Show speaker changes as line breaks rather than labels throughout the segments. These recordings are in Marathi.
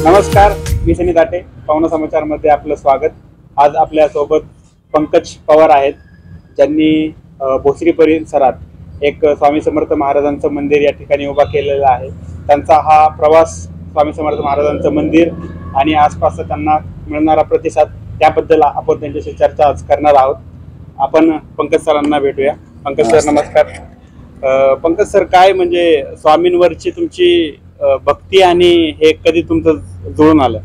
नमस्कार, मी सनी दाटे, पावना समाचारमध्ये आपलं स्वागत। आज आपल्या सोबत पंकज पवार आहेत, ज्यांनी भोसरी परिसरात एक स्वामी समर्थ महाराजांचं मंदिर या ठिकाणी उभा केलेला आहे। त्यांचा हा प्रवास स्वामी समर्थ महाराजांचं मंदिर आणि आसपास त्यांना मिळणारा प्रतिसाद त्याबद्दल आपण त्यांच्याशी चर्चा आज करणार आहोत। आपण पंकज सरांना भेटूया। पंकज सर नमस्कार। पंकज सर, काय म्हणजे स्वामींवरची तुमची भक्ती आणि हे कधी तुमचं जुळून आलं?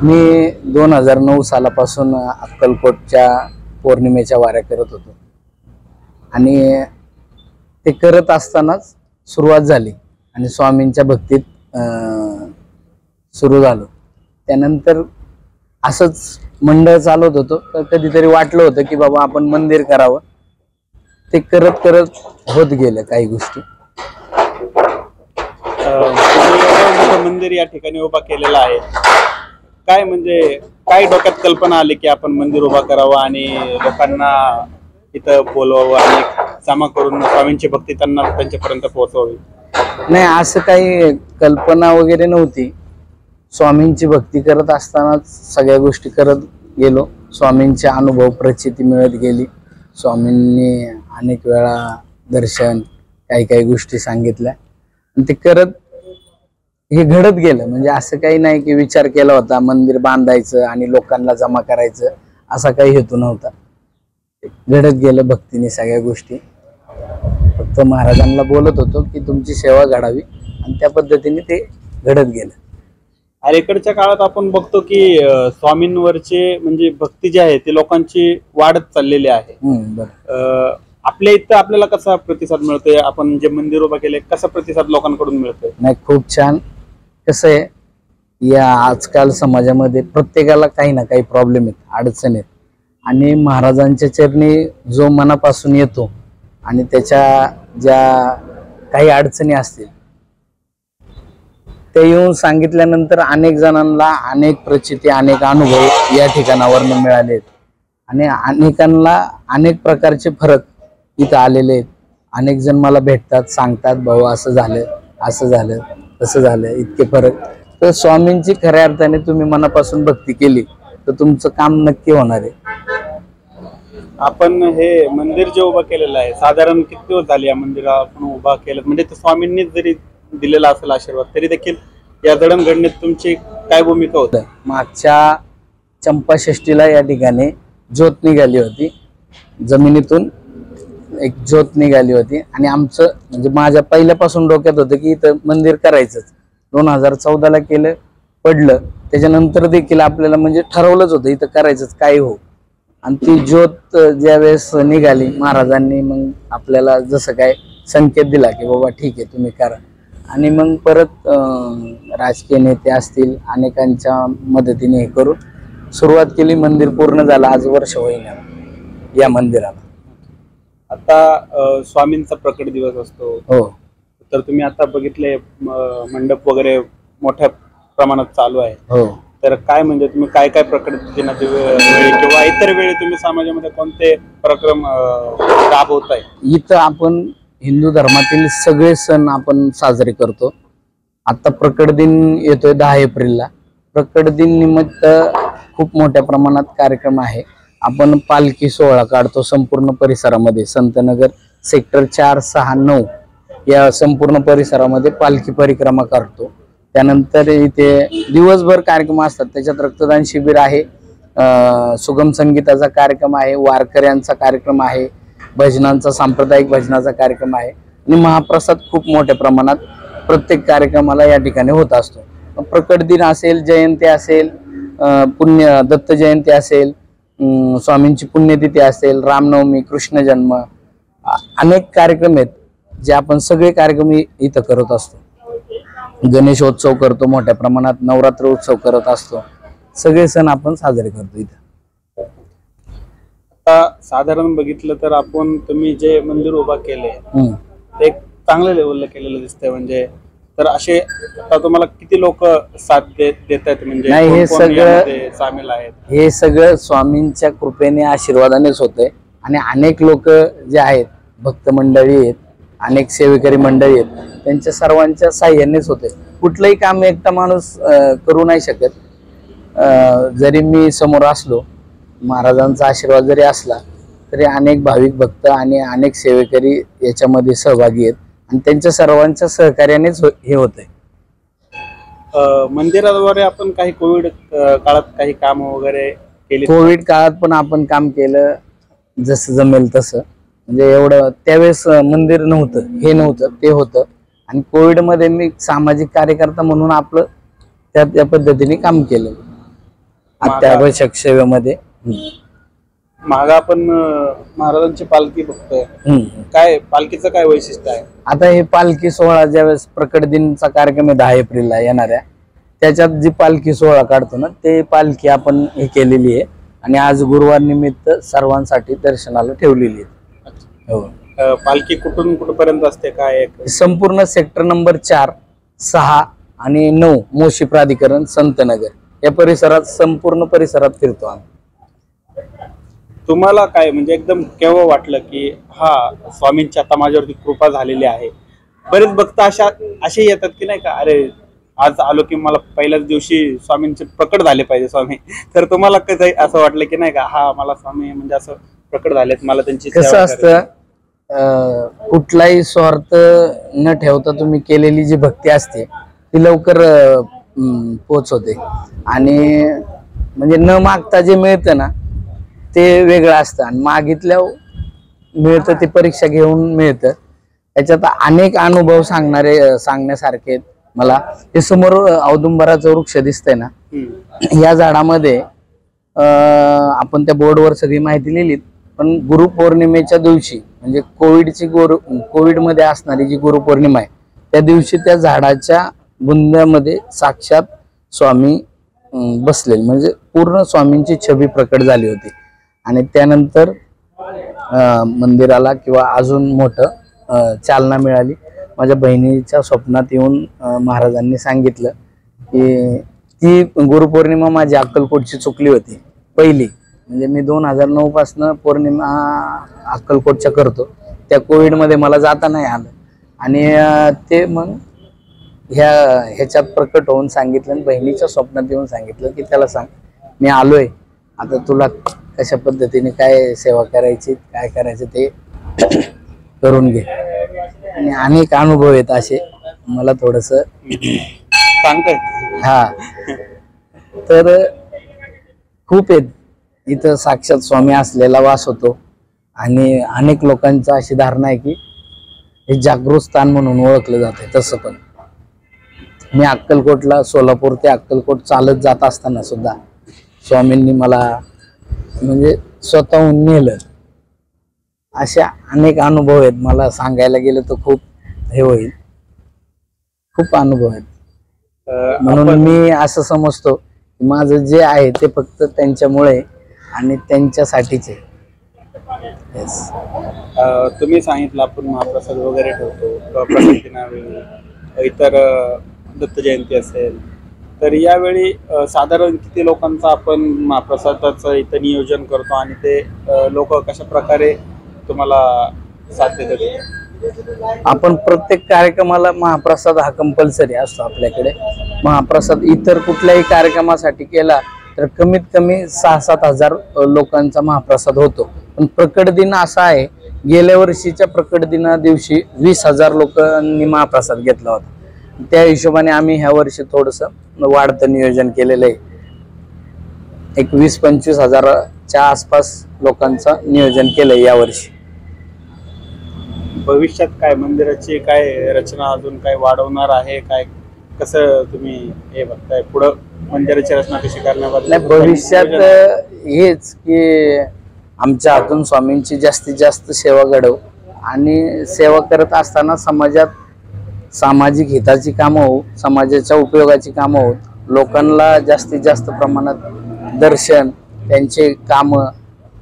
मी 2009 सालापासून अक्कलकोटच्या पौर्णिमेच्या वाऱ्या करत होतो आणि ते करत असतानाच सुरुवात झाली आणि स्वामींच्या भक्तीत सुरू झालो। त्यानंतर असंच मंडळ चालवत होतो, तर कधीतरी वाटलं होतं की बाबा आपण मंदिर करावं। ते करत करत होत गेलं काही गोष्टी।
मंदिर या ठिकाणी उभा केलेला आहे, काय म्हणजे काय डोक्यात कल्पना आली की आपण मंदिर उभा करावं आणि लोकांना इथं बोलवावं आणि जमा करून स्वामींची भक्ती त्यांच्यापर्यंत पोहोचवावी?
नाही, असं काही कल्पना वगैरे नव्हती। स्वामींची भक्ती करत असतानाच सगळ्या गोष्टी करत गेलो। स्वामींचे अनुभव प्रचिती मिळत गेली। स्वामींनी अनेक वेळा दर्शन काही काही गोष्टी सांगितल्या आणि ते करत हे घडत गेलं। म्हणजे असं काही नाही की विचार केला होता मंदिर बांधायचं आणि लोकांना जमा करायचं, असा काही हेतू नव्हता। घडत गेलं भक्तीने सगळ्या गोष्टी। फक्त महाराजांना बोलत होतो की तुमची सेवा घडावी आणि त्या पद्धतीने ते घडत गेलं।
अलीकडच्या काळात आपण बघतो की स्वामींवरचे म्हणजे भक्ती जी आहे ती लोकांची वाढत चाललेली आहे।
बरं,
आपल्या इथं आपल्याला कसा प्रतिसाद मिळतोय? आपण जे मंदिर उभा केले कसा प्रतिसाद लोकांकडून मिळतोय?
नाही, खूप छान। कसं आहे, या आजकाल समाजामध्ये प्रत्येकाला काही ना काही प्रॉब्लेम आहेत, अडचण आहेत आणि महाराजांच्या चरणी जो मनापासून येतो आणि त्याच्या ज्या काही अडचणी असतील ते येऊन सांगितल्यानंतर अनेक जणांना अनेक प्रचिती अनेक अनुभव या ठिकाणावरून मिळाले आणि अनेकांना अनेक प्रकारचे फरक इथं आलेले आहेत। अनेक जण मला भेटतात, सांगतात भाऊ असं झालं, असं झालं, तसं झालं, इतके फरक। तर स्वामींची खऱ्या अर्थाने तुम्ही मनापासून भक्ती केली तर तुमचं काम नक्की होणार आहे।
आपण हे मंदिर जे उभं केलेलं आहे साधारण किती दिवस झाले या मंदिराला आपण उभा केलं? म्हणजे ते स्वामींनी जरी दिलेला असेल आशीर्वाद तरी देखील या जडणघडणीत तुमची काय भूमिका होती?
मागच्या चंपाषष्ठीला या ठिकाणी ज्योत निघाली होती, जमिनीतून एक ज्योत निघाली होती आणि आमचं म्हणजे माझ्या पहिल्यापासून डोक्यात होतं की इथं मंदिर करायचंच। 2014ला केलं, पडलं। त्याच्यानंतर देखील आपल्याला म्हणजे ठरवलंच होतं इथं करायचंच, काय हो। आणि ती ज्योत ज्या वेळेस निघाली, महाराजांनी मग आपल्याला जसं काय संकेत दिला की बाबा ठीक आहे तुम्ही करा। आणि मग परत राजकीय नेते असतील अनेकांच्या मदतीने हे करून सुरुवात केली। मंदिर पूर्ण झालं, आज वर्ष होईल या मंदिराला।
आता स्वामींचा प्रकट दिवस असतो,
हो,
तर तुम्ही आता बघितले मंडप वगैरे मोठ्या प्रमाणात चालू आहे।
हो,
तर काय म्हणजे तुम्ही काय काय प्रकट दिनाच्या वेळी किंवा इतर वेळी तुम्ही समाजामध्ये कोणते कार्यक्रम राबवताय?
इथं आपण हिंदू धर्मातील सगळे सण आपण साजरे करतो। आता प्रकट दिन येतोय 10 एप्रिलला। प्रकट दिन निमित्त खूप मोठ्या प्रमाणात कार्यक्रम आहे। आपण पालखी सोहळा काढतो संपूर्ण परिसरामध्ये। संतनगर सेक्टर 4, 6, 9 या संपूर्ण परिसरामध्ये पालखी परिक्रमा करतो। त्यानंतर इथे दिवसभर कार्यक्रम असतात, त्याच्यात रक्तदान शिबिर आहे, सुगम संगीताचा कार्यक्रम आहे, वारकऱ्यांचा कार्यक्रम आहे, भजनांचा सांप्रदायिक भजनाचा कार्यक्रम आहे आणि महाप्रसाद खूप मोठ्या प्रमाणात प्रत्येक कार्यक्रमाला या ठिकाणी होत असतो। प्रकट दिन असेल, जयंती असेल, पुण्य दत्त जयंती असेल, स्वामींची पुण्यतिथी असेल, रामनवमी, कृष्ण जन्म, अनेक कार्यक्रम आहेत जे आपण सगळे कार्यक्रम इथं करत असतो। गणेशोत्सव करतो मोठ्या प्रमाणात, नवरात्र उत्सव करत असतो, सगळे सण आपण साजरे करतो इथं।
आता साधारण बघितलं तर आपण तुम्ही जे मंदिर उभा केले ते चांगल्या लेवलला केलेलं दिसतंय। म्हणजे तर असे आता तुम्हाला किती लोक साथ देत आहेत? म्हणजे
नाही, हे सगळं
सामील आहेत?
हे सगळं स्वामींच्या कृपेने आशीर्वादानेच होतंय आणि अनेक लोक जे आहेत भक्त मंडळी आहेत, अनेक सेवेकरी मंडळी आहेत, त्यांच्या सर्वांच्या साह्यानेच होते. कुठलंही काम एकटा माणूस करू नाही शकत. जरी मी समोर असलो, महाराजांचा आशीर्वाद जरी असला, तरी अनेक भाविक भक्त आणि अनेक सेवेकरी याच्यामध्ये सहभागी आहेत आणि त्यांच्या सर्वांच्या सहकार्यानेच हे होतंय.
मंदिराद्वारे आपण काही कोविड काळात काही काम वगैरे केले?
कोविड काळात पण आपण काम केलं, जसं जमेल तसं. म्हणजे एवढं त्यावेळेस मंदिर नव्हतं, हे नव्हतं, ते होतं. आणि कोविडमध्ये मी सामाजिक कार्यकर्ता म्हणून आपलं त्या पद्धतीने काम केलं अत्यावश्यक सेवेमध्ये.
माग आपण महाराजांची पालखी बघतोय, काय पालखीचं काय वैशिष्ट्य आहे?
आता हे पालखी सोहळा ज्यावेळेस प्रकट दिनचा कार्यक्रम आहे 10 एप्रिलला येणाऱ्या, त्याच्यात जी पालखी सोहळा काढतो ना, ते पालखी आपण हे केलेली आहे आणि आज गुरुवार निमित्त सर्वांसाठी दर्शनाला ठेवलेली आहे. हो.
पालखी कुठून कुठपर्यंत असते काय?
संपूर्ण सेक्टर नंबर 4, 6 आणि 9 मोशी प्राधिकरण संतनगर या परिसरात, संपूर्ण परिसरात फिरतो आम्ही.
तुम्हाला काय म्हणजे एकदम केव्हा वाटलं की हा स्वामींची आता माझ्यावरती कृपा झालेली आहे? बरेच भक्त असे येतात की नाही का, अरे आज आलो की मला पहिल्याच दिवशी स्वामींचे प्रकट झाले पाहिजे स्वामी. तर तुम्हाला कसं असं वाटलं की नाही का, हा मला स्वामी म्हणजे असं प्रकट झालेत, मला त्यांची
कसं असतं, कुठलाही स्वार्थ न ठेवता तुम्ही केलेली जी भक्ती असते ती लवकर पोचवते. आणि म्हणजे न मागता जे मिळतं ना, ते वेगळं असतं आणि मागितल्यावर मिळतं ते परीक्षा घेऊन मिळतं. त्याच्यात अनेक अनुभव सांगण्यासारखे आहेत मला. हे समोर औदुंबराचं वृक्ष दिसतंय ना, या झाडामध्ये आपण त्या बोर्डवर सगळी माहिती लिहिलीत, पण गुरुपौर्णिमेच्या दिवशी म्हणजे कोविडमध्ये असणारी जी गुरुपौर्णिमा आहे, त्या दिवशी त्या झाडाच्या बुंद्यामध्ये साक्षात स्वामी बसलेले, म्हणजे पूर्ण स्वामींची छबी प्रकट झाली होती. आणि त्यानंतर मंदिराला किंवा अजून मोठं चालना मिळाली. माझ्या बहिणीच्या स्वप्नात येऊन महाराजांनी सांगितलं की ती गुरुपौर्णिमा माझी अक्कलकोटची चुकली होती पहिली. म्हणजे मी 2009 पासून पौर्णिमा अक्कलकोटच्या करतो. त्या कोविडमध्ये मला जाता नाही आलं आणि ते मग ह्याच्यात प्रकट होऊन सांगितलं आणि बहिणीच्या स्वप्नात येऊन सांगितलं की त्याला सांग मी आलोय, आता तुला कशा पद्धतीने काय सेवा करायची, काय करायचं ते करून घे. आणि अनेक अनुभव आहेत असे, मला थोडस
सांगताय.
हा, तर खूप आहेत. इथं साक्षात स्वामी असलेला वास होतो आणि अनेक लोकांचा अशी धारणा आहे की हे जागृत स्थान म्हणून ओळखलं जाते. तसं पण मी अक्कलकोटला, सोलापूर ते अक्कलकोट चालत जात असताना सुद्धा स्वामींनी मला म्हणजे स्वतःहून नेलं. अशा अनेक अनुभव आहेत. मला सांगायला गेलं तर खूप हे होईल, खूप अनुभव आहेत. म्हणून मी असं समजतो की माझं जे आहे ते फक्त त्यांच्यामुळे आणि त्यांच्यासाठीच आहे.
तुम्ही सांगितलं आपण महाप्रसाद वगैरे ठेवतो प्रकट दिनावेळी, इतर दत्त जयंती असेल, तर यावेळी साधारण किती लोकांचा आपण महाप्रसादाचं इथं नियोजन करतो आणि ते लोक कशा प्रकारे तुम्हाला साथ देतात?
आपण प्रत्येक कार्यक्रमाला महाप्रसाद हा कंपल्सरी असतो आपल्याकडे. महाप्रसाद इतर कुठल्याही कार्यक्रमासाठी केला तर कमीत कमी 6-7 हजार लोकांचा महाप्रसाद होतो. पण प्रकट दिन असा आहे, गेल्या वर्षीच्या प्रकट दिना दिवशी 20,000 लोकांनी महाप्रसाद घेतला होता. त्या हिशोबाने आम्ही ह्या वर्षी थोडंसं वाढतं नियोजन केलेलं आहे. एक 20-25 हजाराच्या आसपास लोकांचं नियोजन केलंय यावर्षी.
भविष्यात काय मंदिराची काय रचना अजून काय वाढवणार आहे काय, कसं तुम्ही हे बघताय पुढं मंदिराची रचना कशी करण्याबद्दल?
भविष्यात हेच की आमच्या हातून स्वामींची जास्तीत जास्त सेवा घडव आणि सेवा करत असताना समाजात सामाजिक हिताची कामं हो, समाजाच्या उपयोगाची कामं हो, लोकांना जास्तीत जास्त प्रमाणात दर्शन, त्यांचे कामं,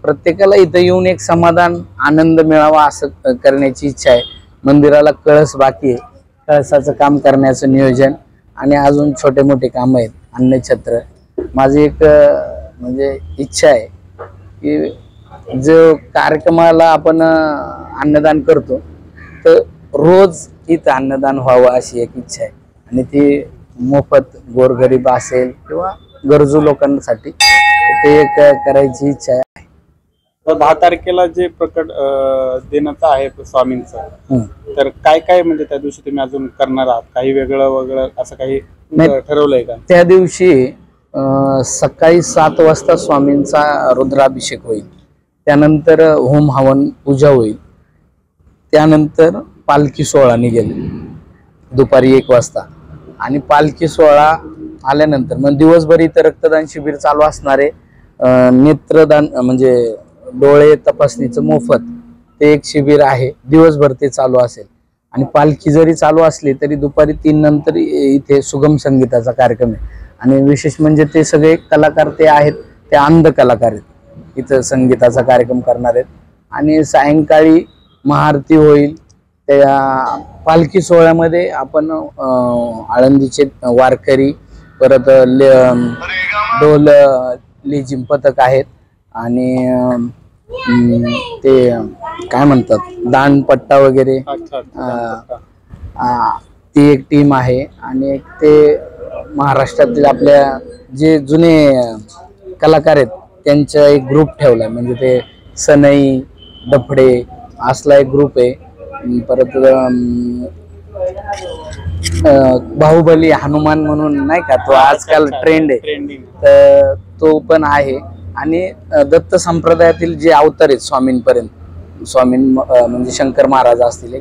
प्रत्येकाला इथं येऊन एक समाधान आनंद मिळावा असं करण्याची इच्छा आहे. मंदिराला कळस बाकी आहे, कळसाचं काम करण्याचं नियोजन आणि अजून छोटे मोठे काम आहेत. अन्नछत्र माझी एक म्हणजे इच्छा आहे की जो कार्यक्रमाला आपण अन्नदान करतो तर रोज इथं अन्नदान व्हावं अशी एक इच्छा आहे आणि ती मोफत गोरगरीब असेल किंवा गरजू लोकांसाठी ते एक करायची इच्छा आहे.
तर 10 तारखेला जे प्रकट दिनाचं आहे स्वामींचं, तर काय काय म्हणजे त्या दिवशी तुम्ही अजून करणार आहात? काही वेगळं वेगळं असं काही ठरवलंय का?
त्या दिवशी सकाळी 7 वाजता स्वामींचा रुद्राभिषेक होईल, त्यानंतर होम हवन पूजा होईल, त्यानंतर पालखी सोहळा निघेल दुपारी 1 वाजता आणि पालखी सोहळा आल्यानंतर मग दिवसभर इथं रक्तदान शिबिर चालू असणारे, नेत्रदान म्हणजे डोळे तपासणीचं मोफत ते एक शिबिर आहे, दिवसभर ते चालू असेल. आणि पालखी जरी चालू असली तरी दुपारी 3 नंतर इथे सुगम संगीताचा कार्यक्रम आहे आणि विशेष म्हणजे ते सगळे कलाकार ते आहेत, ते अंध कलाकार आहेत, इथं संगीताचा कार्यक्रम करणार आहेत. आणि सायंकाळी महाआरती होईल. त्या पालखी सोहळ्यामध्ये आपण आळंदीचे वारकरी, परत ढोल लेझिम पथक आहेत आणि ते काय म्हणतात दांडपट्टा वगैरे, ती एक टीम आहे. आणि एक ते महाराष्ट्रातील आपल्या जे जुने कलाकार आहेत त्यांचा एक ग्रुप ठेवलाय, म्हणजे ते सनई डफडे असला एक ग्रुप आहे. परत बाहुबली हनुमान म्हणून नाही का, तो आजकाल ट्रेंड आहे, तर तो पण आहे. आणि दत्त संप्रदायातील जे अवतार आहेत स्वामींपर्यंत, म्हणजे शंकर महाराज असतील,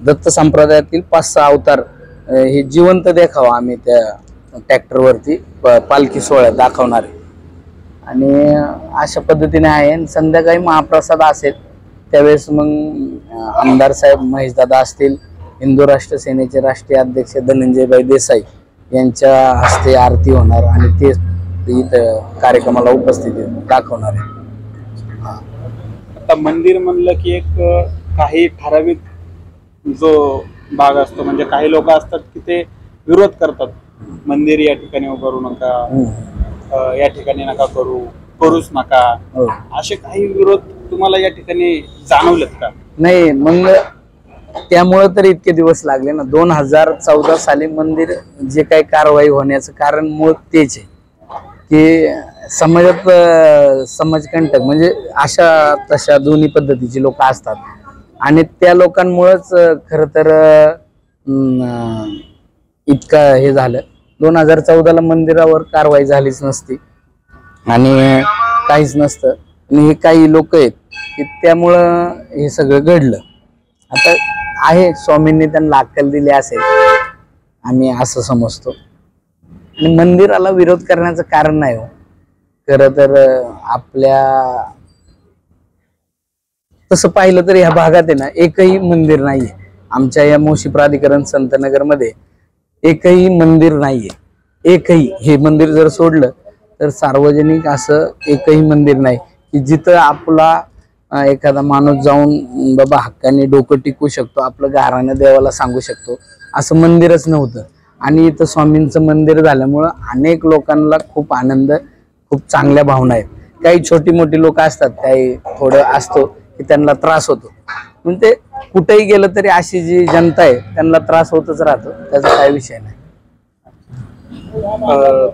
दत्त संप्रदायातील 5-6 अवतार हे जिवंत देखावा आम्ही त्या ट्रॅक्टरवरती पालखी सोहळ्यात दाखवणार आहे. आणि अशा पद्धतीने आहे. आणि संध्याकाळी महाप्रसाद असेल त्यावेळेस मग आमदार साहेब महेशदादा असतील, हिंदू राष्ट्र सेनेचे राष्ट्रीय अध्यक्ष धनंजयभाई देसाई यांच्या हस्ते आरती होणार आणि ते इथं कार्यक्रमाला उपस्थिती दाखवणार आहे.
आता मंदिर म्हणलं की एक काही ठराविक जो भाग असतो, म्हणजे काही लोक असतात की ते विरोध करतात, मंदिर या ठिकाणी उभारू नका, या ठिकाणी नका करूच नका, असे काही विरोध तुम्हाला या ठिकाणी जाणवलेत का?
नाही, मग त्यामुळं तर इतके दिवस लागले ना. 2014 साली मंदिर जे काही कारवाई होण्याचं कारण मूळ तेच आहे की समाजात समाजकंटक म्हणजे अशा तशा दोन्ही पद्धतीची लोक असतात आणि त्या लोकांमुळेच खरं तर इतकं हे झालं. 2014ला मंदिरावर कारवाई झालीच नसती आणि काहीच नसतं. आणि हे काही लोक आहेत की त्यामुळं हे सगळं घडलं. आता आहे, स्वामींनी त्यांना अक्कल दिली असेल, आम्ही असं समजतो. आणि मंदिराला विरोध करण्याचं कारण नाही हो. खरं तर आपल्या तसं पाहिलं तर ह्या भागात आहे ना एकही मंदिर नाहीये. आमच्या या मोशी प्राधिकरण संतनगर मध्ये एकही मंदिर नाहीये. एकही, हे मंदिर जर सोडलं तर सार्वजनिक असं एकही मंदिर नाही की जिथं आपला एखादा माणूस जाऊन बाबा हक्काने डोकं टिकू शकतो, आपलं गाऱ्हाणं देवाला सांगू शकतो, असं मंदिरच नव्हतं. आणि इथं स्वामींचं मंदिर झाल्यामुळं अनेक लोकांना खूप आनंद, खूप चांगल्या भावना आहेत. काही छोटी मोठी लोक असतात, काही थोडं असतो की त्यांना त्रास होतो, पण ते कुठेही गेलं तरी अशी जी जनता आहे त्यांना त्रास होतच राहतो, त्याचा काही विषय नाही.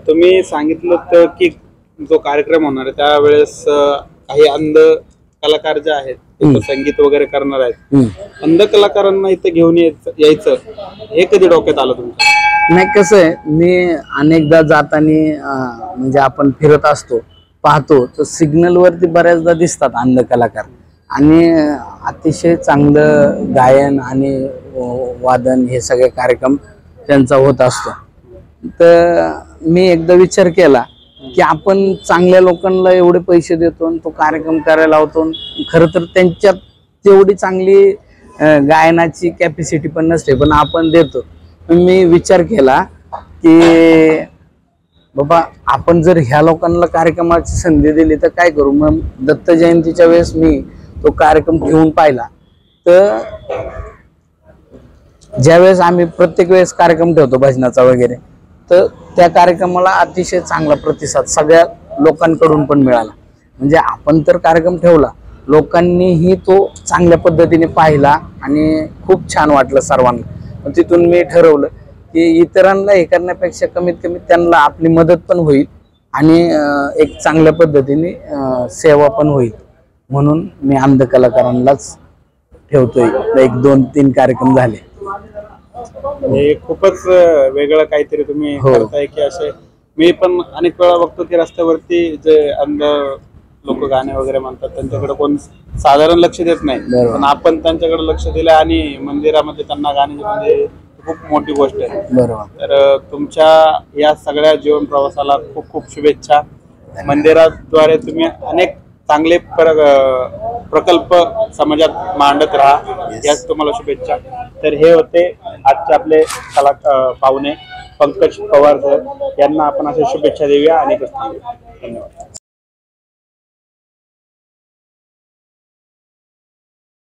तुम्ही सांगितलं की जो कार्यक्रम होणार आहे त्यावेळेस काही अंध कलाकार जे आहेत संगीत वगैरे करणार आहेत, अंध कलाकारांना इथं घेऊन यायचं हे कधी डोक्यात आलं तुमच्या?
नाही, कसं आहे, मी अनेकदा जाताना म्हणजे आपण फिरत असतो, पाहतो तर सिग्नल वरती बऱ्याचदा दिसतात अंध कलाकार आणि अतिशय चांगलं गायन आणि वादन हे सगळे कार्यक्रम त्यांचा होत असतो. तर मी एकदा विचार केला की आपण चांगल्या लोकांना एवढे पैसे देतो आणि तो कार्यक्रम करायला लावतो, खरं तर त्यांच्यात तेवढी चांगली गायनाची कॅपॅसिटी पण नसते, पण आपण देतो. मी विचार केला की बाबा आपण जर ह्या लोकांना कार्यक्रमाची संधी दिली तर काय करू. मग दत्त जयंतीच्या वेळेस मी तो कार्यक्रम घेऊन पाहिला. तर ज्यावेळेस आम्ही प्रत्येक वेळेस कार्यक्रम ठेवतो भजनाचा वगैरे, तर त्या कार्यक्रमाला अतिशय चांगला प्रतिसाद सगळ्या लोकांकडून पण मिळाला. म्हणजे आपण तर कार्यक्रम ठेवला लोकांनीही तो चांगल्या पद्धतीने पाहिला आणि खूप छान वाटलं सर्वांना. मग तिथून मी ठरवलं की इतरांना हे करण्यापेक्षा कमीत कमी त्यांना आपली मदत पण होईल आणि एक चांगल्या पद्धतीने सेवा पण होईल, म्हणून मी अंध कलाकारांनाच ठेवतोय. 1-2-3 कार्यक्रम झाले.
हे खूपच वेगळं काहीतरी तुम्ही
हो.
करताय की असे मी पण अनेक वेळा बघतो की रस्त्यावरती जे अंध लोक गाणे वगैरे म्हणतात त्यांच्याकडे कोण साधारण लक्ष देत नाही,
बरोबर.
पण आपण त्यांच्याकडे लक्ष दिलं आणि मंदिरामध्ये त्यांना गाणे म्हणजे खूप मोठी गोष्ट आहे.
बरोबर.
तर तुमच्या या सगळ्या जीवन प्रवासाला खूप खूप शुभेच्छा. मंदिराद्वारे तुम्ही अनेक चांगले प्रकल्प समाजात मांडत राहा, याच तुम्हाला शुभेच्छा. तर हे होते आजचे आपले कला पाहुणे पंकज पवार सर, यांना आपण अशा शुभेच्छा देऊया आणि धन्यवाद.